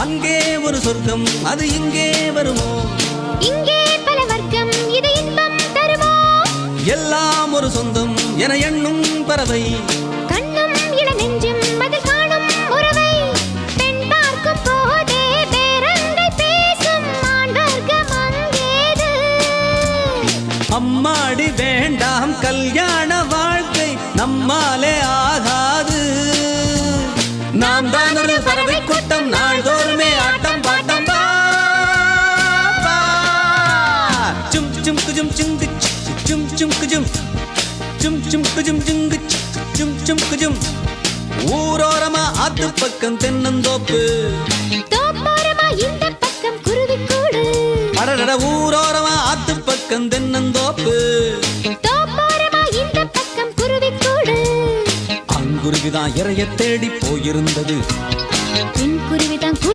அங்கே ஒரு சொர்க்கம் அது இங்கே வருமோ? இங்கே பல வர்க்கம் இது இன்பம் தருமோ? எல்லாம் ஒரு சொந்தம் என எண்ணும் பறவை, கண்ணும் இள நெஞ்சும் அதில் காணும் உறவை. பெண் பார்க்கும் போதே பேரங்கள் பேசும் ஆண் வர்க்கம் அங்கேது. அம்மாடி வேண்டாம் கல்யாண வாழ்க்கை நம்மாலே ஆகாது. நாம் தான் ஒரு பறவை கூட்டம் நாள்தோறுமே ஆட்டம் பாட்டம் பா பா. சும் சும் குஜும் சுங்கு சும் சும் குஜும் சும் சும் குஜும் சுங்கு சும் சும் குஜும். ஊரோரமா ஆத்து பக்கம் தென்னந்தோப்பு, தோப்போரமா இந்த பக்கம் குருவிக்கூடு. அடடட ஊரோரமா ஆத்து பக்கம் தென்னந்தோப்பு, தோப்போரமா இந்த பக்கம் குருவிக்கூடு. அங்குருவிதான் இறைய தேடி போயிருந்தது.